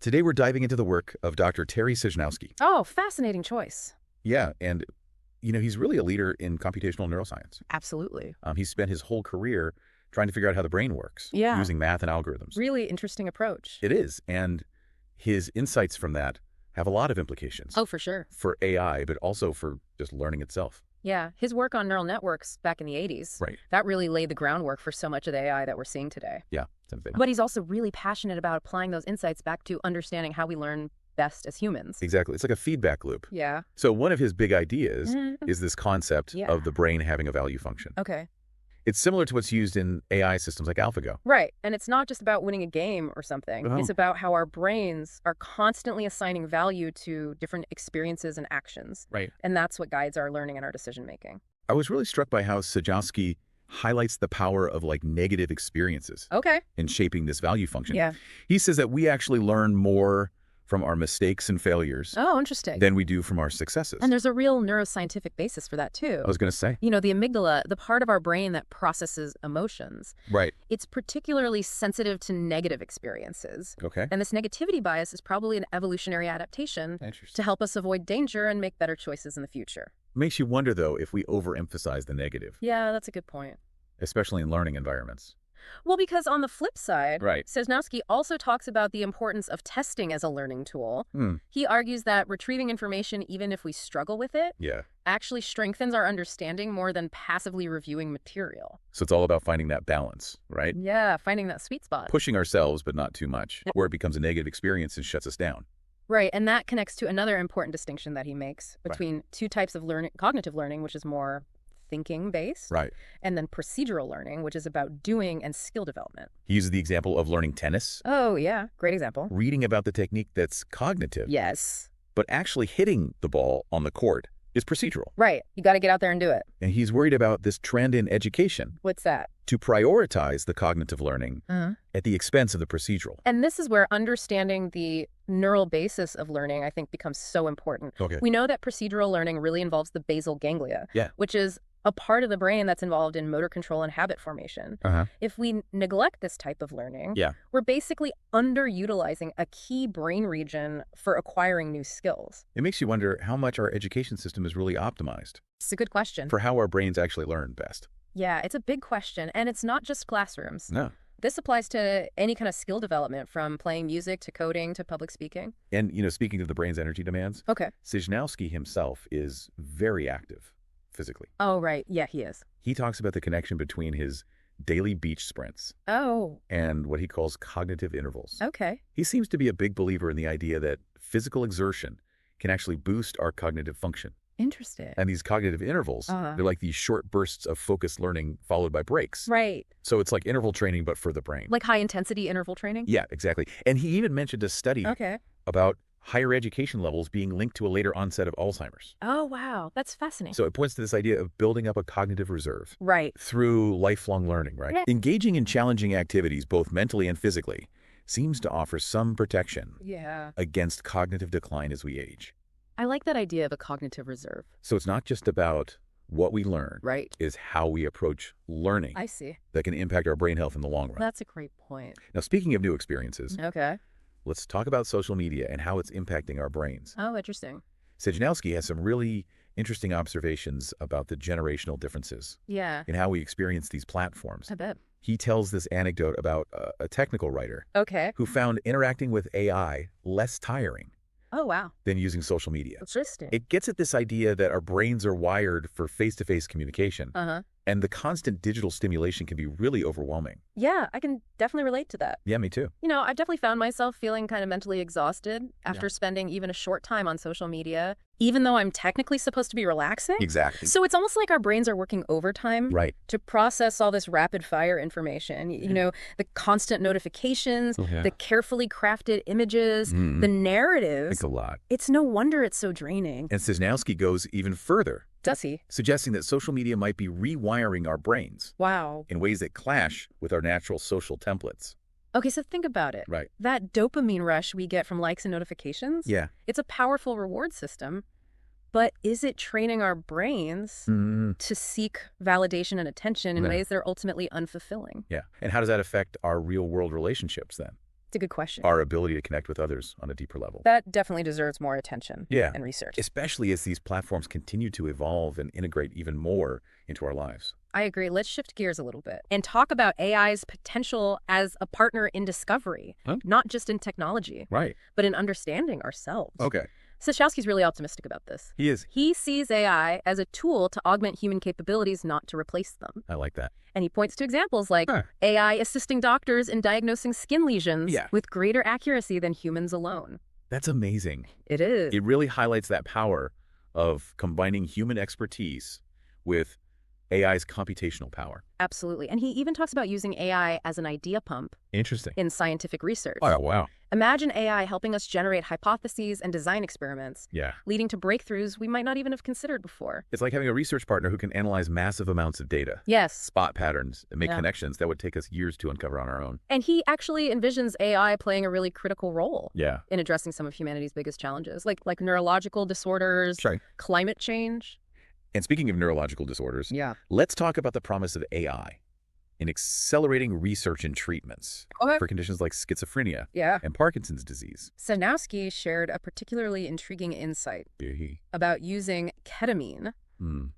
Today we're diving into the work of Dr. Terry Snowski. Oh, fascinating choice. Yeah, and he's really a leader in computational neuroscience. Absolutely. He's spent his whole career trying to figure out how the brain works using math and algorithms. Really interesting approach. It is, and his insights from that have a lot of implications. Oh, for sure. For AI, but also for just learning itself. Yeah, his work on neural networks back in the 80s, Right. that really laid the groundwork for so much of the AI that we're seeing today. Yeah, something. But he's also really passionate about applying those insights back to understanding how we learn best as humans. Exactly. It's like a feedback loop. Yeah. So one of his big ideas is this concept of the brain having a value function. Okay. It's similar to what's used in AI systems like AlphaGo. Right. And it's not just about winning a game or something. Oh. It's about how our brains are constantly assigning value to different experiences and actions. Right. And that's what guides our learning and our decision making. I was really struck by how Snowski highlights the power of negative experiences in shaping this value function. Yeah. He says that we actually learn more from our mistakes and failures than we do from our successes. And there's a real neuroscientific basis for that, too. I was going to say. You know, the amygdala, the part of our brain that processes emotions. Right. It's particularly sensitive to negative experiences. Okay. And this negativity bias is probably an evolutionary adaptation to help us avoid danger and make better choices in the future. Makes you wonder, though, if we overemphasize the negative. Yeah, that's a good point. Especially in learning environments. Well, because on the flip side, right. Snowski also talks about the importance of testing as a learning tool. He argues that retrieving information, even if we struggle with it, actually strengthens our understanding more than passively reviewing material. So it's all about finding that balance, right? Yeah, finding that sweet spot. Pushing ourselves, but not too much, where it becomes a negative experience and shuts us down. Right, and that connects to another important distinction that he makes between two types of learning: cognitive learning, which is more thinking-based, and then procedural learning, which is about doing and skill development. He uses the example of learning tennis. Oh, yeah. Great example. Reading about the technique that's cognitive. Yes. But actually hitting the ball on the court is procedural. Right. You got to get out there and do it. And he's worried about this trend in education. What's that? To prioritize the cognitive learning at the expense of the procedural. And this is where understanding the neural basis of learning, I think, becomes so important. Okay. We know that procedural learning really involves the basal ganglia, which is a part of the brain that's involved in motor control and habit formation. If we neglect this type of learning, we're basically underutilizing a key brain region for acquiring new skills. It makes you wonder how much our education system is really optimized. It's a good question. For how our brains actually learn best. Yeah, it's a big question, and it's not just classrooms. No. This applies to any kind of skill development, from playing music to coding to public speaking. And, speaking of the brain's energy demands, Snowski himself is very active physically. Oh, right. Yeah, he is. He talks about the connection between his daily beach sprints and what he calls cognitive intervals. Okay. He seems to be a big believer in the idea that physical exertion can actually boost our cognitive function. Interesting. And these cognitive intervals, they're like these short bursts of focused learning followed by breaks. Right. So it's like interval training, but for the brain. Like high-intensity interval training? Yeah, exactly. And he even mentioned a study about higher education levels being linked to a later onset of Alzheimer's. Oh, wow. That's fascinating. So it points to this idea of building up a cognitive reserve. Right. Through lifelong learning, right? Yeah. Engaging in challenging activities, both mentally and physically, seems to offer some protection against cognitive decline as we age. I like that idea of a cognitive reserve. So it's not just about what we learn. Right. Is how we approach learning. I see. That can impact our brain health in the long run. That's a great point. Now, speaking of new experiences. Okay. Let's talk about social media and how it's impacting our brains. Oh, interesting. Snowski has some really interesting observations about the generational differences in how we experience these platforms. I bet. He tells this anecdote about a technical writer who found interacting with AI less tiring than using social media. Interesting. It gets at this idea that our brains are wired for face-to-face communication. And the constant digital stimulation can be really overwhelming. Yeah, I can definitely relate to that. Yeah, me too. I've definitely found myself feeling kind of mentally exhausted after spending even a short time on social media, even though I'm technically supposed to be relaxing. Exactly. So it's almost like our brains are working overtime to process all this rapid-fire information. The constant notifications, the carefully crafted images, the narratives. It's a lot. It's no wonder it's so draining. And Snowski goes even further. Does he? Suggesting that social media might be rewiring our brains. Wow. In ways that clash with our natural social templates. Okay, so think about it. Right. That dopamine rush we get from likes and notifications, it's a powerful reward system. But is it training our brains to seek validation and attention in ways that are ultimately unfulfilling? Yeah. And how does that affect our real-world relationships then? It's a good question. Our ability to connect with others on a deeper level. That definitely deserves more attention and research. Especially as these platforms continue to evolve and integrate even more into our lives. I agree. Let's shift gears a little bit and talk about AI's potential as a partner in discovery, not just in technology, but in understanding ourselves. Okay. Stachowski's really optimistic about this. He is. He sees AI as a tool to augment human capabilities, not to replace them. I like that. And he points to examples like AI assisting doctors in diagnosing skin lesions with greater accuracy than humans alone. That's amazing. It is. It really highlights that power of combining human expertise with AI's computational power. Absolutely. And he even talks about using AI as an idea pump. Interesting. In scientific research. Oh, wow. Imagine AI helping us generate hypotheses and design experiments, leading to breakthroughs we might not even have considered before. It's like having a research partner who can analyze massive amounts of data. Yes. Spot patterns and make connections that would take us years to uncover on our own. And he actually envisions AI playing a really critical role in addressing some of humanity's biggest challenges, like neurological disorders, climate change. And speaking of neurological disorders, let's talk about the promise of AI in accelerating research and treatments for conditions like schizophrenia and Parkinson's disease. Snowski shared a particularly intriguing insight about using ketamine,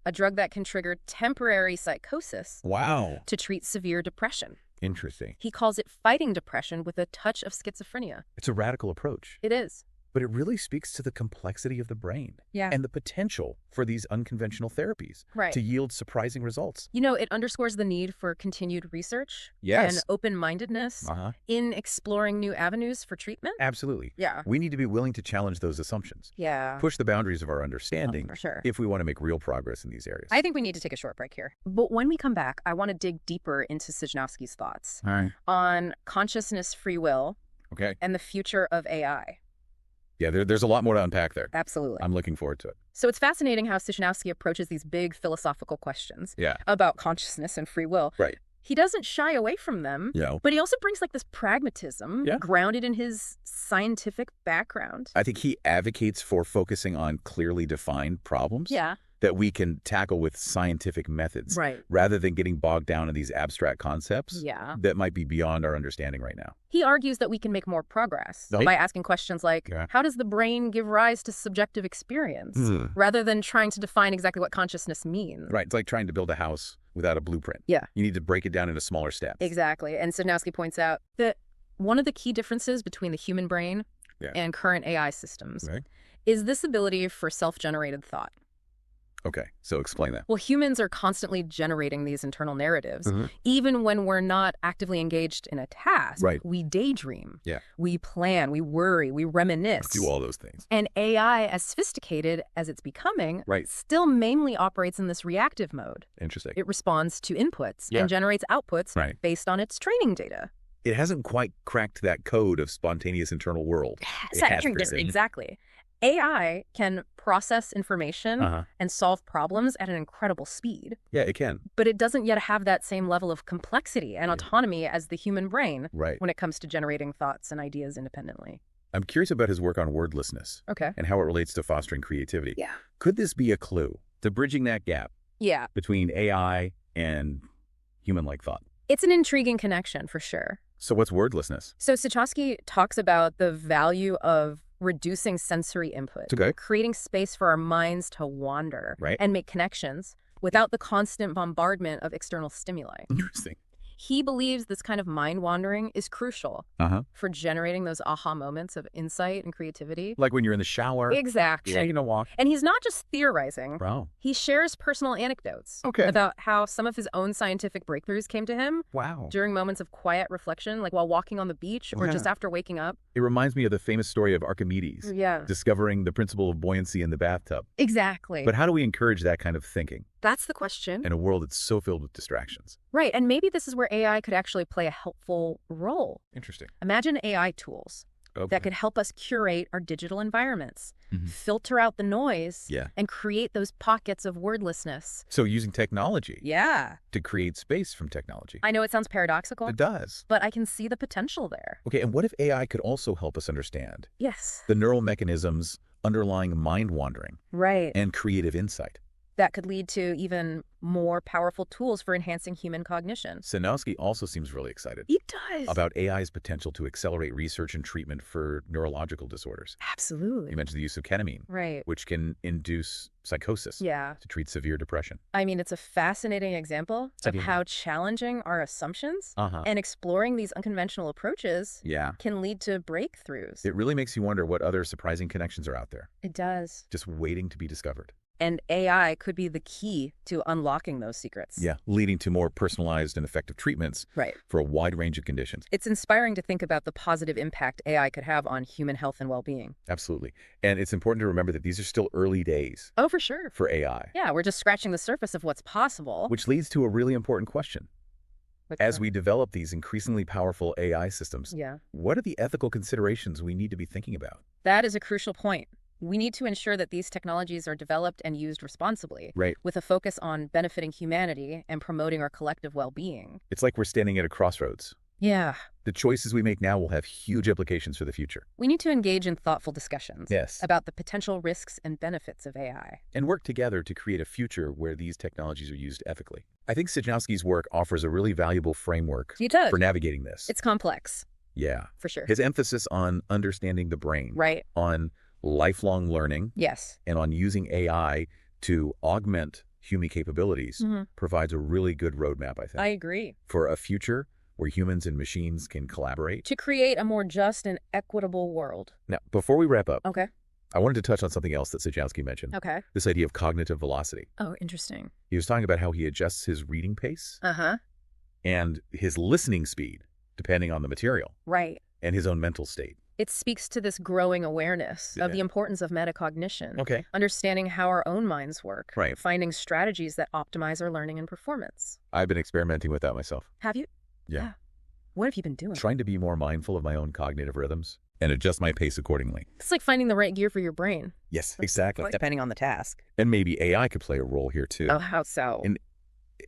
a drug that can trigger temporary psychosis, to treat severe depression. Interesting. He calls it fighting depression with a touch of schizophrenia. It's a radical approach. It is. But it really speaks to the complexity of the brain and the potential for these unconventional therapies to yield surprising results. You know, it underscores the need for continued research and open-mindedness in exploring new avenues for treatment. Absolutely. Yeah. We need to be willing to challenge those assumptions. Yeah. Push the boundaries of our understanding for sure. if we want to make real progress in these areas. I think we need to take a short break here. But when we come back, I want to dig deeper into Snowski's thoughts on consciousness, free will, and the future of AI. Yeah, there's a lot more to unpack there. Absolutely. I'm looking forward to it. So it's fascinating how Snowski approaches these big philosophical questions about consciousness and free will. Right. He doesn't shy away from them, but he also brings like this pragmatism grounded in his scientific background. I think he advocates for focusing on clearly defined problems that we can tackle with scientific methods rather than getting bogged down in these abstract concepts that might be beyond our understanding right now. He argues that we can make more progress by asking questions like, how does the brain give rise to subjective experience, rather than trying to define exactly what consciousness means. Right. It's like trying to build a house without a blueprint. Yeah. You need to break it down into smaller steps. Exactly. And Snowski points out that one of the key differences between the human brain and current AI systems is this ability for self-generated thought. Okay, so explain that. Well, humans are constantly generating these internal narratives. Even when we're not actively engaged in a task, we daydream, we plan, we worry, we reminisce. Do all those things. And AI, as sophisticated as it's becoming, still mainly operates in this reactive mode. Interesting. It responds to inputs and generates outputs based on its training data. It hasn't quite cracked that code of spontaneous internal world. Exactly. AI can process information and solve problems at an incredible speed. Yeah, it can. But it doesn't yet have that same level of complexity and autonomy as the human brain when it comes to generating thoughts and ideas independently. I'm curious about his work on wordlessness and how it relates to fostering creativity. Yeah. Could this be a clue to bridging that gap between AI and human-like thought? It's an intriguing connection, for sure. So what's wordlessness? So Stachowski talks about the value of reducing sensory input, creating space for our minds to wander and make connections without the constant bombardment of external stimuli. Interesting. He believes this kind of mind wandering is crucial for generating those aha moments of insight and creativity. Like when you're in the shower. Exactly. Taking a walk. And he's not just theorizing. Wow. He shares personal anecdotes about how some of his own scientific breakthroughs came to him during moments of quiet reflection, like while walking on the beach or just after waking up. It reminds me of the famous story of Archimedes discovering the principle of buoyancy in the bathtub. Exactly. But how do we encourage that kind of thinking? That's the question. In a world that's so filled with distractions. Right. And maybe this is where AI could actually play a helpful role. Interesting. Imagine AI tools that could help us curate our digital environments, filter out the noise, and create those pockets of wordlessness. So using technology to create space from technology. I know it sounds paradoxical. It does. But I can see the potential there. Okay, and what if AI could also help us understand the neural mechanisms underlying mind wandering and creative insight? that could lead to even more powerful tools for enhancing human cognition. Snowski also seems really excited. He does. About AI's potential to accelerate research and treatment for neurological disorders. Absolutely. You mentioned the use of ketamine, right, which can induce psychosis to treat severe depression. I mean, it's a fascinating example of how challenging our assumptions and exploring these unconventional approaches can lead to breakthroughs. It really makes you wonder what other surprising connections are out there. It does. Just waiting to be discovered. And AI could be the key to unlocking those secrets. Yeah, leading to more personalized and effective treatments for a wide range of conditions. It's inspiring to think about the positive impact AI could have on human health and well-being. Absolutely. And it's important to remember that these are still early days. Oh, for sure. For AI. Yeah, we're just scratching the surface of what's possible. Which leads to a really important question. As we develop these increasingly powerful AI systems, what are the ethical considerations we need to be thinking about? That is a crucial point. We need to ensure that these technologies are developed and used responsibly, with a focus on benefiting humanity and promoting our collective well-being. It's like we're standing at a crossroads. Yeah. The choices we make now will have huge implications for the future. We need to engage in thoughtful discussions about the potential risks and benefits of AI. And work together to create a future where these technologies are used ethically. I think Snowski's work offers a really valuable framework for navigating this. It's complex. Yeah. For sure. His emphasis on understanding the brain. On lifelong learning. And on using AI to augment human capabilities provides a really good roadmap, I think. I agree. For a future where humans and machines can collaborate. To create a more just and equitable world. Now, before we wrap up, I wanted to touch on something else that Snowski mentioned. This idea of cognitive velocity. Oh, interesting. He was talking about how he adjusts his reading pace and his listening speed, depending on the material. And his own mental state. It speaks to this growing awareness of the importance of metacognition. Understanding how our own minds work. Finding strategies that optimize our learning and performance. I've been experimenting with that myself. Have you? Yeah. What have you been doing? Trying to be more mindful of my own cognitive rhythms and adjust my pace accordingly. It's like finding the right gear for your brain. Yes, exactly. Depending on the task. And maybe AI could play a role here too. Oh, how so? In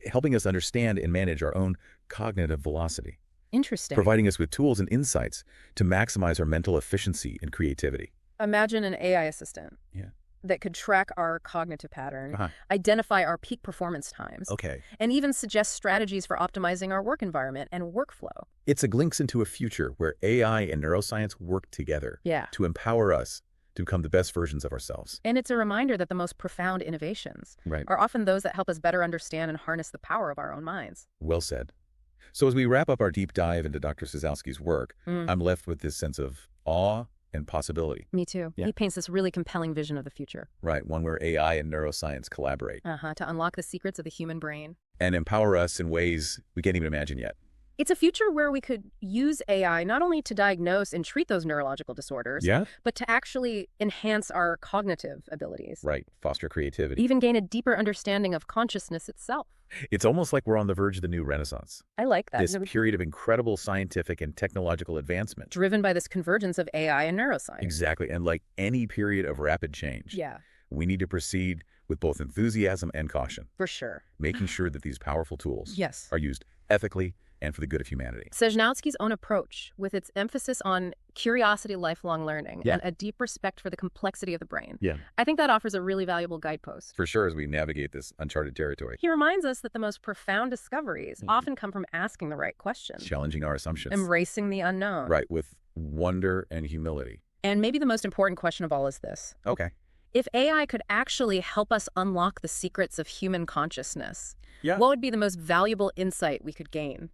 helping us understand and manage our own cognitive velocity. Interesting. Providing us with tools and insights to maximize our mental efficiency and creativity. Imagine an AI assistant that could track our cognitive pattern, identify our peak performance times, and even suggest strategies for optimizing our work environment and workflow. It's a glimpse into a future where AI and neuroscience work together to empower us to become the best versions of ourselves. And it's a reminder that the most profound innovations are often those that help us better understand and harness the power of our own minds. Well said. So as we wrap up our deep dive into Dr. Snowski's work, I'm left with this sense of awe and possibility. Me too. He paints this really compelling vision of the future. Right, one where AI and neuroscience collaborate. To unlock the secrets of the human brain. And empower us in ways we can't even imagine yet. It's a future where we could use AI not only to diagnose and treat those neurological disorders, but to actually enhance our cognitive abilities. Right, foster creativity. Even gain a deeper understanding of consciousness itself. It's almost like we're on the verge of the new Renaissance. I like that. This period of incredible scientific and technological advancement. Driven by this convergence of AI and neuroscience. Exactly, and like any period of rapid change, we need to proceed with both enthusiasm and caution. For sure. Making sure that these powerful tools are used ethically and for the good of humanity. Snowski's own approach, with its emphasis on curiosity, lifelong learning, and a deep respect for the complexity of the brain. I think that offers a really valuable guidepost. For sure, as we navigate this uncharted territory. He reminds us that the most profound discoveries often come from asking the right questions. Challenging our assumptions. Embracing the unknown. Right, with wonder and humility. And maybe the most important question of all is this. If AI could actually help us unlock the secrets of human consciousness, what would be the most valuable insight we could gain?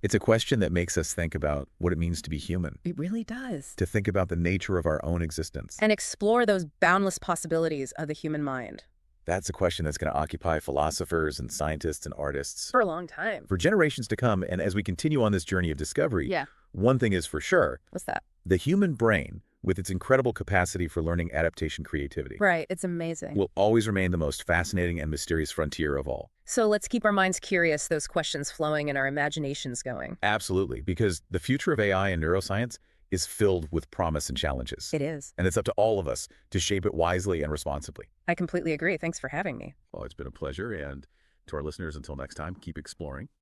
It's a question that makes us think about what it means to be human. It really does. To think about the nature of our own existence. And explore those boundless possibilities of the human mind. That's a question that's going to occupy philosophers and scientists and artists. For a long time. For generations to come. And as we continue on this journey of discovery, one thing is for sure. What's that? The human brain, with its incredible capacity for learning, adaptation, creativity. Right, it's amazing. Will always remain the most fascinating and mysterious frontier of all. So let's keep our minds curious, those questions flowing, and our imaginations going. Absolutely, because the future of AI and neuroscience is filled with promise and challenges. It is. And it's up to all of us to shape it wisely and responsibly. I completely agree. Thanks for having me. Well, it's been a pleasure. And to our listeners, until next time, keep exploring.